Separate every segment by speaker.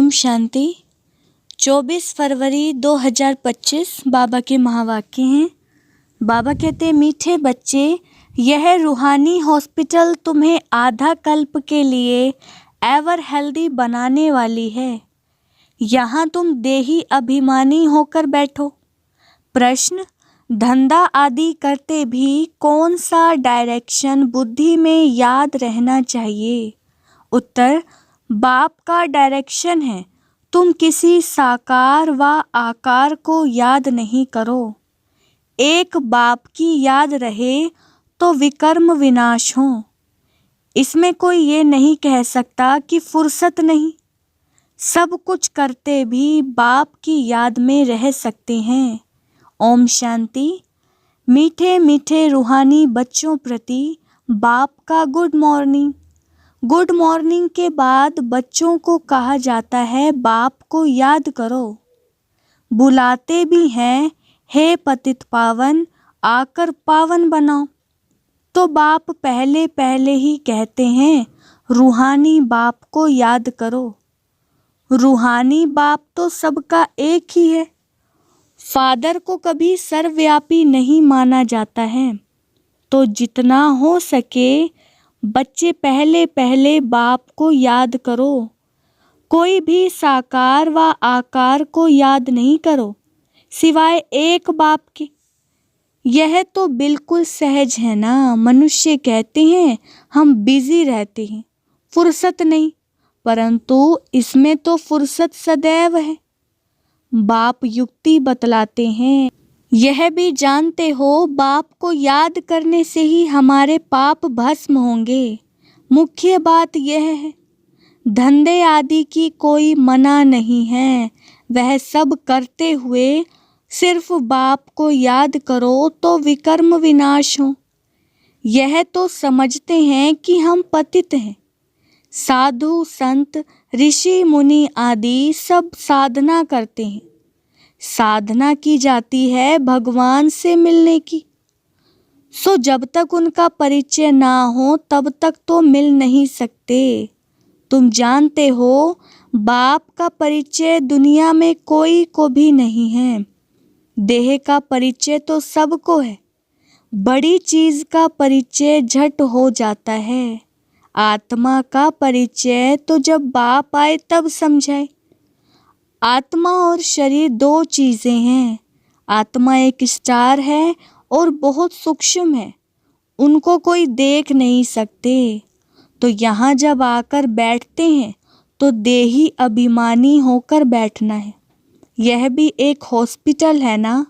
Speaker 1: ओम शांति। 24 फरवरी 2025 बाबा के महावाक्य हैं। बाबा कहते हैं, मीठे बच्चे, यह रूहानी हॉस्पिटल तुम्हें आधा कल्प के लिए एवर हेल्दी बनाने वाली है। यहाँ तुम देही अभिमानी होकर बैठो। प्रश्न, धंधा आदि करते भी कौन सा डायरेक्शन बुद्धि में याद रहना चाहिए? उत्तर, बाप का डायरेक्शन है। तुम किसी साकार व आकार को याद नहीं करो। एक बाप की याद रहे तो विकर्म विनाश हो। इसमें कोई ये नहीं कह सकता कि फुर्सत नहीं। सब कुछ करते भी बाप की याद में रह सकते हैं। ओम शांति। मीठे मीठे रूहानी बच्चों प्रति बाप का गुड मॉर्निंग। गुड मॉर्निंग के बाद बच्चों को कहा जाता है, बाप को याद करो। बुलाते भी हैं, हे पतित पावन, आकर पावन बनाओ। तो बाप पहले पहले ही कहते हैं, रूहानी बाप को याद करो। रूहानी बाप तो सबका एक ही है। फादर को कभी सर्वव्यापी नहीं माना जाता है। तो जितना हो सके बच्चे पहले पहले बाप को याद करो। कोई भी साकार व आकार को याद नहीं करो सिवाय एक बाप के। यह तो बिल्कुल सहज है ना। मनुष्य कहते हैं हम बिजी रहते हैं, फुर्सत नहीं, परंतु इसमें तो फुर्सत सदैव है। बाप युक्ति बतलाते हैं। यह भी जानते हो, बाप को याद करने से ही हमारे पाप भस्म होंगे। मुख्य बात यह है, धंधे आदि की कोई मना नहीं है। वह सब करते हुए सिर्फ बाप को याद करो तो विकर्म विनाश हो। यह तो समझते हैं कि हम पतित हैं। साधु संत ऋषि मुनि आदि सब साधना करते हैं। साधना की जाती है भगवान से मिलने की। सो जब तक उनका परिचय ना हो तब तक तो मिल नहीं सकते। तुम जानते हो, बाप का परिचय दुनिया में कोई को भी नहीं है। देह का परिचय तो सबको है। बड़ी चीज का परिचय झट हो जाता है। आत्मा का परिचय तो जब बाप आए तब समझाए। आत्मा और शरीर दो चीजें हैं। आत्मा एक स्टार है और बहुत सूक्ष्म है। उनको कोई देख नहीं सकते। तो यहाँ जब आकर बैठते हैं तो देही अभिमानी होकर बैठना है। यह भी एक हॉस्पिटल है ना।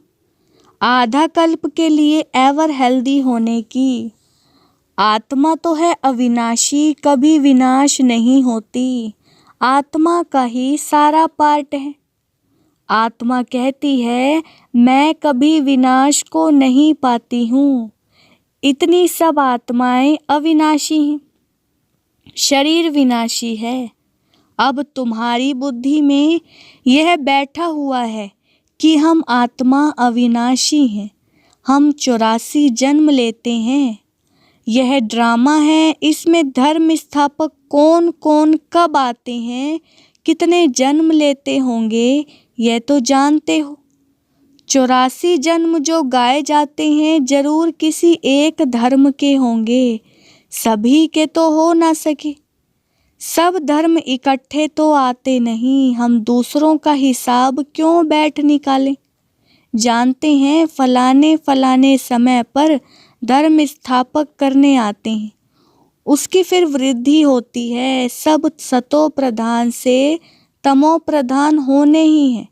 Speaker 1: आधा कल्प के लिए एवर हेल्दी होने की। आत्मा तो है अविनाशी, कभी विनाश नहीं होती। आत्मा का ही सारा पार्ट है। आत्मा कहती है, मैं कभी विनाश को नहीं पाती हूँ। इतनी सब आत्माएं अविनाशी हैं। शरीर विनाशी है। अब तुम्हारी बुद्धि में यह बैठा हुआ है कि हम आत्मा अविनाशी हैं। हम 84 जन्म लेते हैं। यह ड्रामा है। इसमें धर्म स्थापक कौन कौन कब आते हैं, कितने जन्म लेते होंगे, यह तो जानते हो। 84 जन्म जो गाए जाते हैं जरूर किसी एक धर्म के होंगे। सभी के तो हो ना सके। सब धर्म इकट्ठे तो आते नहीं। हम दूसरों का हिसाब क्यों बैठ निकालें। जानते हैं फलाने फलाने समय पर धर्म स्थापक करने आते हैं। उसकी फिर वृद्धि होती है। सब सतो प्रधान से तमो प्रधान होने ही है।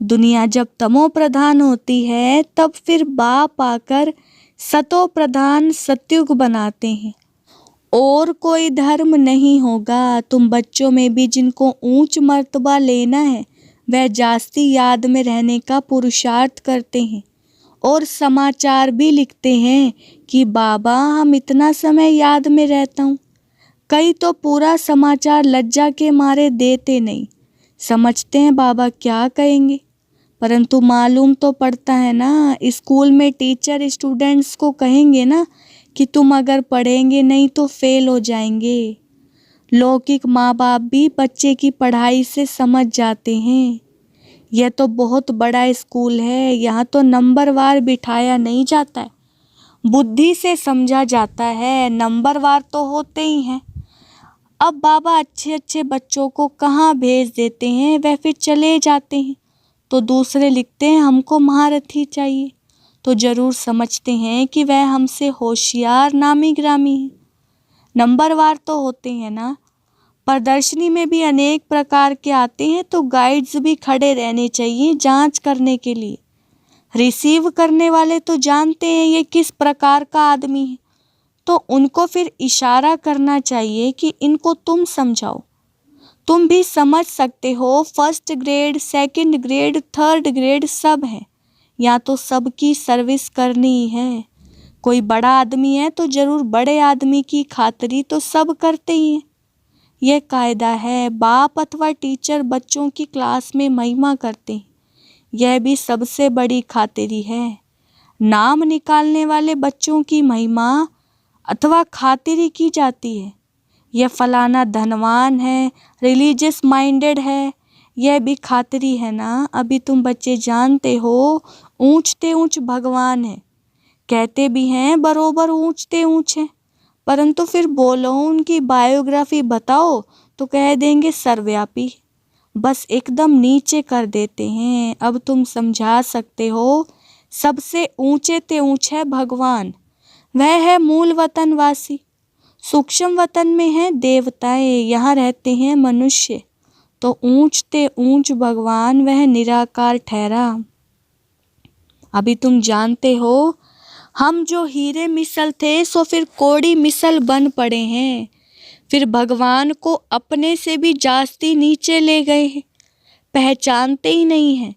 Speaker 1: दुनिया जब तमो प्रधान होती है तब फिर बाप आकर सतो प्रधान सत्युग बनाते हैं। और कोई धर्म नहीं होगा। तुम बच्चों में भी जिनको ऊंच मर्तबा लेना है वह जास्ती याद में रहने का पुरुषार्थ करते हैं और समाचार भी लिखते हैं कि बाबा हम इतना समय याद में रहता हूँ। कई तो पूरा समाचार लज्जा के मारे देते नहीं। समझते हैं बाबा क्या कहेंगे, परंतु मालूम तो पड़ता है ना। स्कूल में टीचर स्टूडेंट्स को कहेंगे ना कि तुम अगर पढ़ेंगे नहीं तो फेल हो जाएंगे। लौकिक माँ बाप भी बच्चे की पढ़ाई से समझ जाते हैं। यह तो बहुत बड़ा स्कूल है, यहाँ तो नंबरवार बिठाया नहीं जाता है, बुद्धि से समझा जाता है। नंबरवार तो होते ही हैं। अब बाबा अच्छे अच्छे बच्चों को कहाँ भेज देते हैं, वह फिर चले जाते हैं तो दूसरे लिखते हैं हमको महारथी चाहिए, तो जरूर समझते हैं कि वह हमसे होशियार नामी ग्रामी है। नंबरवार तो होते हैं ना। प्रदर्शनी में भी अनेक प्रकार के आते हैं, तो गाइड्स भी खड़े रहने चाहिए जांच करने के लिए। रिसीव करने वाले तो जानते हैं ये किस प्रकार का आदमी है, तो उनको फिर इशारा करना चाहिए कि इनको तुम समझाओ। तुम भी समझ सकते हो, first grade, second grade, third grade सब है, या तो सबकी सर्विस करनी ही है। कोई बड़ा आदमी है तो जरूर बड़े आदमी की खातिरी तो सब करते ही हैं। यह कायदा है। बाप अथवा टीचर बच्चों की क्लास में महिमा करते हैं, यह भी सबसे बड़ी खातिरी है। नाम निकालने वाले बच्चों की महिमा अथवा खातिरी की जाती है। यह फलाना धनवान है, रिलीजियस माइंडेड है, यह भी खातिरी है ना। अभी तुम बच्चे जानते हो ऊंचते ऊंच भगवान है, कहते भी हैं बरोबर ऊंचते ऊंच है, परंतु फिर बोलो उनकी बायोग्राफी बताओ तो कह देंगे सर्वव्यापी, बस एकदम नीचे कर देते हैं। अब तुम समझा सकते हो, सबसे ऊंचे ते ऊंच है भगवान, वह है मूल वतनवासी। सूक्ष्म वतन में है देवताएं, यहाँ रहते हैं मनुष्य, तो ऊंचते ऊंच भगवान वह निराकार ठहरा। अभी तुम जानते हो हम जो हीरे मिसल थे सो फिर कोड़ी मिसल बन पड़े हैं, फिर भगवान को अपने से भी जास्ती नीचे ले गए हैं, पहचानते ही नहीं हैं।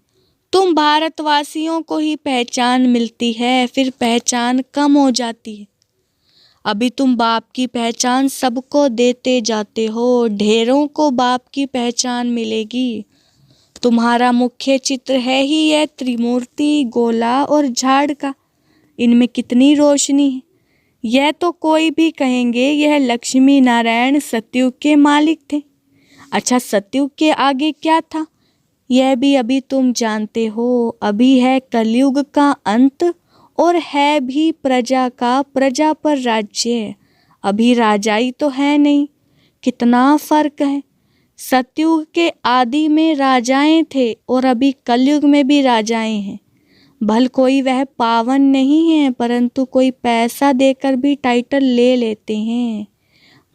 Speaker 1: तुम भारतवासियों को ही पहचान मिलती है, फिर पहचान कम हो जाती है। अभी तुम बाप की पहचान सबको देते जाते हो, ढेरों को बाप की पहचान मिलेगी। तुम्हारा मुख्य चित्र है ही यह त्रिमूर्ति, गोला और झाड़ का, इनमें कितनी रोशनी है। यह तो कोई भी कहेंगे यह लक्ष्मी नारायण सतयुग के मालिक थे। अच्छा, सतयुग के आगे क्या था, यह भी अभी तुम जानते हो। अभी है कलयुग का अंत और है भी प्रजा का, प्रजा पर राज्य। अभी राजाई तो है नहीं, कितना फर्क है। सतयुग के आदि में राजाएं थे और अभी कलयुग में भी राजाएं हैं। भल कोई वह पावन नहीं है, परंतु कोई पैसा देकर भी टाइटल ले लेते हैं।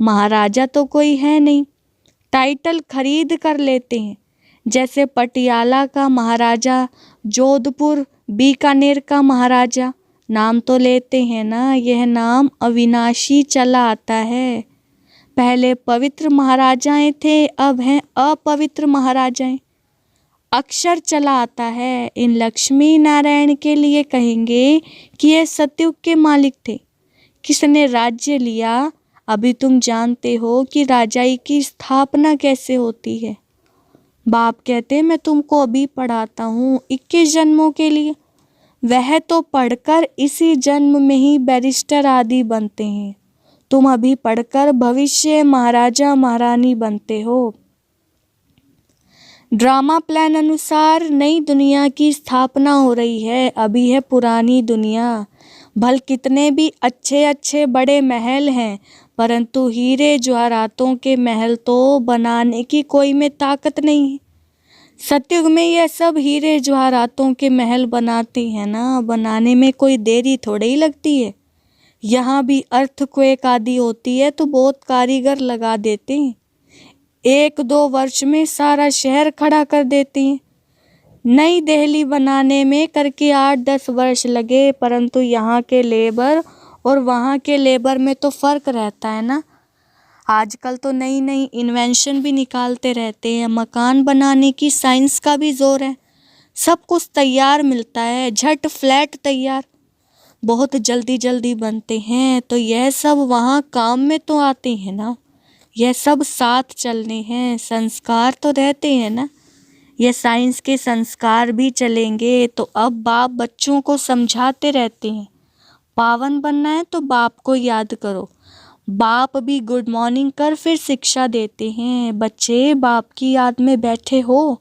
Speaker 1: महाराजा तो कोई है नहीं, टाइटल खरीद कर लेते हैं। जैसे पटियाला का महाराजा, जोधपुर बीकानेर का महाराजा, नाम तो लेते हैं ना, यह नाम अविनाशी चला आता है। पहले पवित्र महाराजाएं थे, अब हैं अपवित्र महाराजाएं। अक्षर चला आता है। इन लक्ष्मी नारायण के लिए कहेंगे कि ये सतयुग के मालिक थे। किसने राज्य लिया, अभी तुम जानते हो कि राजाई की स्थापना कैसे होती है। बाप कहते मैं तुमको अभी पढ़ाता हूँ 21 जन्मों के लिए, वह तो पढ़कर इसी जन्म में ही बैरिस्टर आदि बनते हैं। तुम अभी पढ़कर भविष्य महाराजा महारानी बनते हो। ड्रामा प्लान अनुसार नई दुनिया की स्थापना हो रही है, अभी है पुरानी दुनिया। भल कितने भी अच्छे अच्छे बड़े महल हैं, परंतु हीरे जवाहरातों के महल तो बनाने की कोई में ताकत नहीं है। सतयुग में यह सब हीरे जवाहरातों के महल बनाते हैं ना, बनाने में कोई देरी थोड़ी ही लगती है। यहाँ भी अर्थक्वेक आदि होती है तो बहुत कारीगर लगा देते हैं, 1-2 वर्ष में सारा शहर खड़ा कर देते हैं। नई दिल्ली बनाने में करके 8-10 वर्ष लगे, परंतु यहाँ के लेबर और वहाँ के लेबर में तो फर्क रहता है ना। आजकल तो नई नई इन्वेंशन भी निकालते रहते हैं, मकान बनाने की साइंस का भी जोर है, सब कुछ तैयार मिलता है, झट फ्लैट तैयार, बहुत जल्दी जल्दी बनते हैं। तो यह सब वहाँ काम में तो आते हैं ना, यह सब साथ चलने हैं, संस्कार तो रहते हैं ना, यह साइंस के संस्कार भी चलेंगे। तो अब बाप बच्चों को समझाते रहते हैं, पावन बनना है तो बाप को याद करो, बाप भी गुड मॉर्निंग कर फिर शिक्षा देते हैं। बच्चे, बाप की याद में बैठे हो,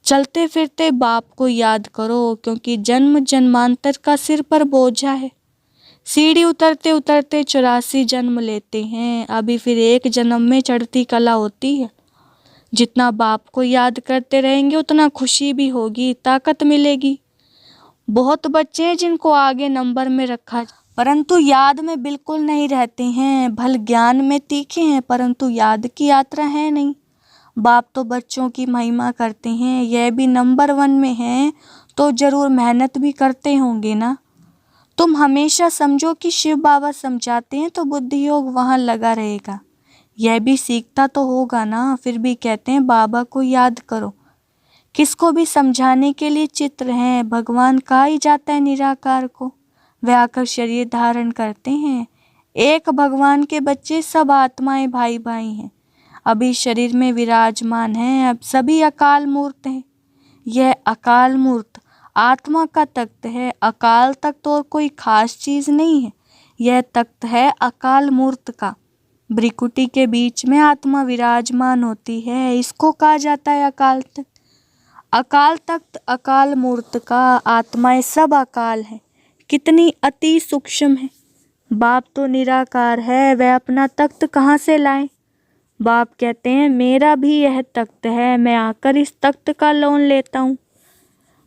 Speaker 1: चलते फिरते बाप को याद करो, क्योंकि जन्म जन्मांतर का सिर पर बोझा है। सीढ़ी उतरते उतरते 84 जन्म लेते हैं, अभी फिर एक जन्म में चढ़ती कला होती है। जितना बाप को याद करते रहेंगे उतना खुशी भी होगी, ताकत मिलेगी। बहुत बच्चे हैं जिनको आगे नंबर में रखा, परंतु याद में बिल्कुल नहीं रहते हैं। भल ज्ञान में तीखे हैं, परंतु याद की यात्रा है नहीं। बाप तो बच्चों की महिमा करते हैं, यह भी नंबर 1 में हैं तो जरूर मेहनत भी करते होंगे ना। तुम हमेशा समझो कि शिव बाबा समझाते हैं तो बुद्धि योग वहाँ लगा रहेगा। यह भी सीखता तो होगा ना, फिर भी कहते हैं बाबा को याद करो। किसको भी समझाने के लिए चित्र हैं, भगवान कहा ही जाता है निराकार को। वे आकर शरीर धारण करते हैं। एक भगवान के बच्चे सब आत्माएं भाई भाई हैं, अभी शरीर में विराजमान हैं, अब सभी अकाल मूर्त हैं। यह अकाल मूर्त आत्मा का तख्त है। अकाल तख्त और कोई खास चीज नहीं है, यह तख्त है अकाल मूर्त का। भ्रिकुटी के बीच में आत्मा विराजमान होती है, इसको कहा जाता है अकाल तख्त। अकाल तख्त अकाल मूर्त का, आत्माएं सब अकाल है, कितनी अति सूक्ष्म है। बाप तो निराकार है, वह अपना तख्त कहाँ से लाए। बाप कहते हैं मेरा भी यह तख्त है, मैं आकर इस तख्त का लोन लेता हूँ।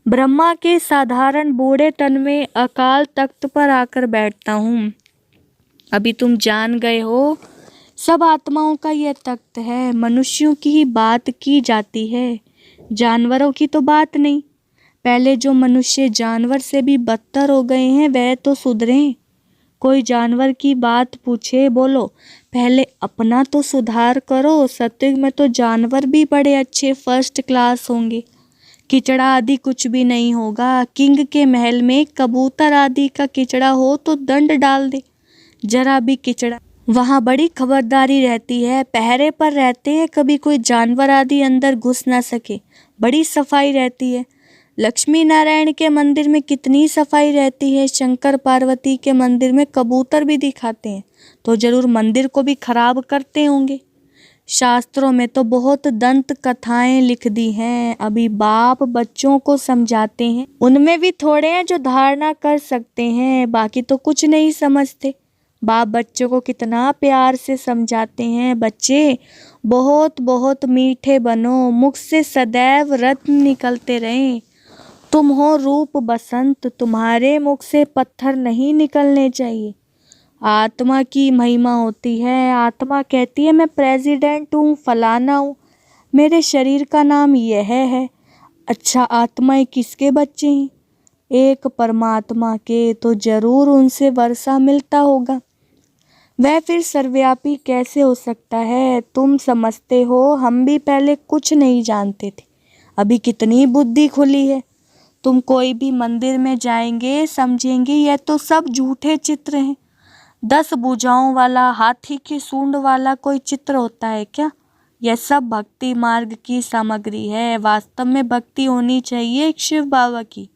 Speaker 1: ब्रह्मा के साधारण बूढ़े तन में अकाल तख्त पर आकर बैठता हूँ। अभी तुम जान गए हो, सब आत्माओं का यह तख्त है। मनुष्यों की ही बात की जाती है, जानवरों की तो बात नहीं। पहले जो मनुष्य जानवर से भी बदतर हो गए हैं वह तो सुधरे। कोई जानवर की बात पूछे, बोलो पहले अपना तो सुधार करो। सत्युग में तो जानवर भी बड़े अच्छे फर्स्ट क्लास होंगे, किचड़ा आदि कुछ भी नहीं होगा। किंग के महल में कबूतर आदि का किचड़ा हो तो दंड डाल दे, जरा भी किचड़ा। वहाँ बड़ी खबरदारी रहती है, पहरे पर रहते हैं, कभी कोई जानवर आदि अंदर घुस ना सके। बड़ी सफाई रहती है। लक्ष्मी नारायण के मंदिर में कितनी सफाई रहती है। शंकर पार्वती के मंदिर में कबूतर भी दिखाते हैं तो जरूर मंदिर को भी खराब करते होंगे। शास्त्रों में तो बहुत दंत कथाएं लिख दी हैं, अभी बाप बच्चों को समझाते हैं। उनमें भी थोड़े हैं जो धारणा कर सकते हैं, बाकी तो कुछ नहीं समझते। बाप बच्चों को कितना प्यार से समझाते हैं, बच्चे बहुत बहुत मीठे बनो, मुख से सदैव रत्न निकलते रहें। तुम हो रूप बसंत, तुम्हारे मुख से पत्थर नहीं निकलने चाहिए। आत्मा की महिमा होती है। आत्मा कहती है मैं प्रेसिडेंट हूँ, फलाना हूँ, मेरे शरीर का नाम यह है। अच्छा, आत्माएं किसके बच्चे हैं? एक परमात्मा के, तो जरूर उनसे वर्षा मिलता होगा। वह फिर सर्वव्यापी कैसे हो सकता है? तुम समझते हो, हम भी पहले कुछ नहीं जानते थे, अभी कितनी बुद्धि खुली है। तुम कोई भी मंदिर में जाएंगे समझेंगे यह तो सब झूठे चित्र हैं। 10 भुजाओं वाला, हाथी की सूंड वाला कोई चित्र होता है क्या? यह सब भक्ति मार्ग की सामग्री है। वास्तव में भक्ति होनी चाहिए एक शिव बाबा की,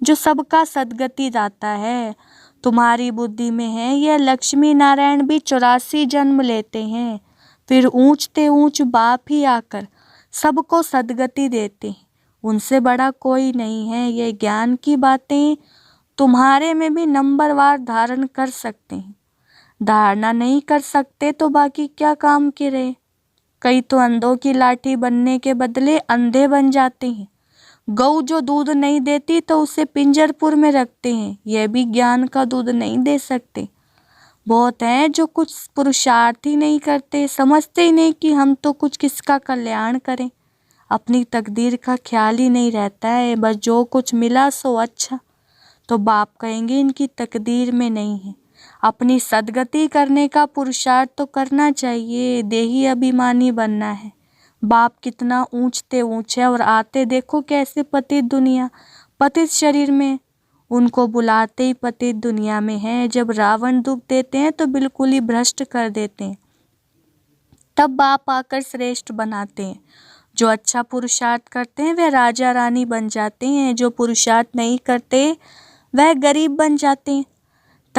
Speaker 1: जो सबका सद्गति दाता है। तुम्हारी बुद्धि में है यह लक्ष्मी नारायण भी 84 जन्म लेते हैं, फिर ऊंचते ऊंच बाप ही आकर सबको सद्गति देते हैं। उनसे बड़ा कोई नहीं है। ये ज्ञान की बातें तुम्हारे में भी नंबरवार धारण कर सकते हैं। धारणा नहीं कर सकते तो बाकी क्या काम के रहे। कई तो अंधों की लाठी बनने के बदले अंधे बन जाते हैं। गऊ जो दूध नहीं देती तो उसे पिंजरपुर में रखते हैं, यह भी ज्ञान का दूध नहीं दे सकते। बहुत हैं जो कुछ पुरुषार्थ ही नहीं करते, समझते ही नहीं कि हम तो कुछ किसका कल्याण करें। अपनी तकदीर का ख्याल ही नहीं रहता है, बस जो कुछ मिला सो अच्छा। तो बाप कहेंगे इनकी तकदीर में नहीं है। अपनी सद्गति करने का पुरुषार्थ तो करना चाहिए, देही अभिमानी बनना है। बाप कितना ऊंचते ऊंचे और आते देखो कैसे पतित दुनिया, पतित शरीर में। उनको बुलाते ही पतित दुनिया में है। जब रावण दुख देते हैं तो बिल्कुल ही भ्रष्ट कर देते हैं, तब बाप आकर श्रेष्ठ बनाते हैं। जो अच्छा पुरुषार्थ करते हैं वह राजा रानी बन जाते हैं, जो पुरुषार्थ नहीं करते वह गरीब बन जाते हैं।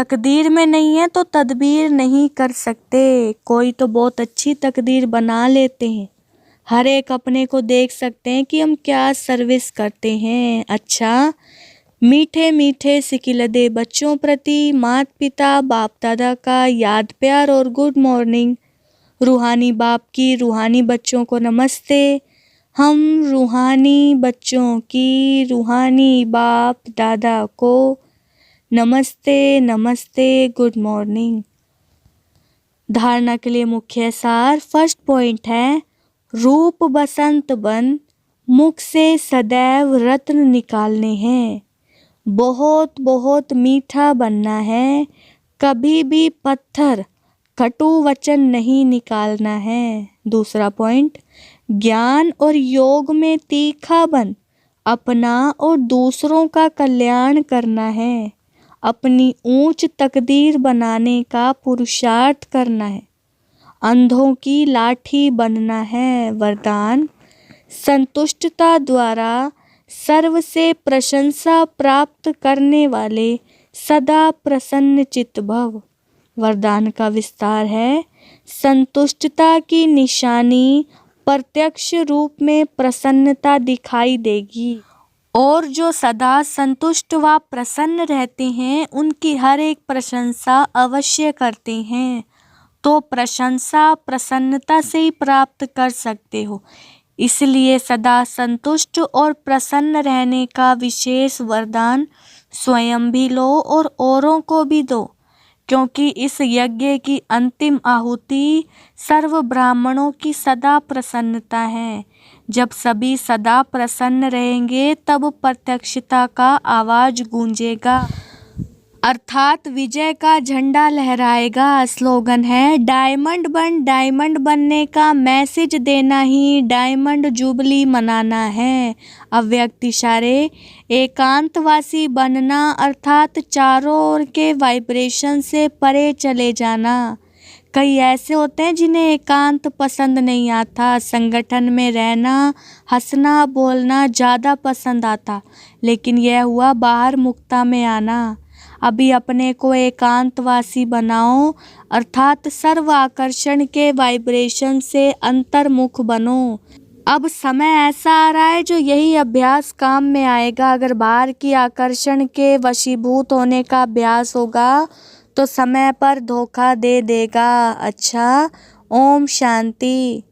Speaker 1: तकदीर में नहीं है तो तदबीर नहीं कर सकते। कोई तो बहुत अच्छी तकदीर बना लेते हैं, हर एक अपने को देख सकते हैं कि हम क्या सर्विस करते हैं। अच्छा, मीठे मीठे सिकिलदे बच्चों प्रति माता पिता बाप दादा का याद प्यार और गुड मॉर्निंग। रूहानी बाप की रूहानी बच्चों को नमस्ते। हम रूहानी बच्चों की रूहानी बाप दादा को नमस्ते नमस्ते, गुड मॉर्निंग। धारणा के लिए मुख्य सार। फर्स्ट पॉइंट है, रूप बसंत बन, मुख से सदैव रत्न निकालने हैं। बहुत बहुत मीठा बनना है, कभी भी पत्थर कटु वचन नहीं निकालना है। दूसरा पॉइंट, ज्ञान और योग में तीखा बन, अपना और दूसरों का कल्याण करना है। अपनी ऊंच तकदीर बनाने का पुरुषार्थ करना है। अंधों की लाठी बनना है। वरदान, संतुष्टता द्वारा सर्व से प्रशंसा प्राप्त करने वाले सदा प्रसन्न चित्त भव। वरदान का विस्तार है, संतुष्टता की निशानी प्रत्यक्ष रूप में प्रसन्नता दिखाई देगी और जो सदा संतुष्ट व प्रसन्न रहते हैं उनकी हर एक प्रशंसा अवश्य करते हैं। तो प्रशंसा प्रसन्नता से ही प्राप्त कर सकते हो, इसलिए सदा संतुष्ट और प्रसन्न रहने का विशेष वरदान स्वयं भी लो और औरों को भी दो, क्योंकि इस यज्ञ की अंतिम आहुति सर्व ब्राह्मणों की सदा प्रसन्नता है। जब सभी सदा प्रसन्न रहेंगे तब प्रत्यक्षता का आवाज गूंजेगा, अर्थात विजय का झंडा लहराएगा। स्लोगन है, डायमंड बनने का मैसेज देना ही डायमंड जुबली मनाना है। अव्यक्त इशारे, एकांतवासी बनना अर्थात चारों ओर के वाइब्रेशन से परे चले जाना। कई ऐसे होते हैं जिन्हें एकांत पसंद नहीं आता, संगठन में रहना, हंसना बोलना ज़्यादा पसंद आता, लेकिन यह हुआ बाहर मुक्ता में आना। अभी अपने को एकांतवासी बनाओ, अर्थात सर्व आकर्षण के वाइब्रेशन से अंतर्मुख बनो। अब समय ऐसा आ रहा है जो यही अभ्यास काम में आएगा। अगर बाहर की आकर्षण के वशीभूत होने का अभ्यास होगा तो समय पर धोखा दे देगा। अच्छा, ओम शांति।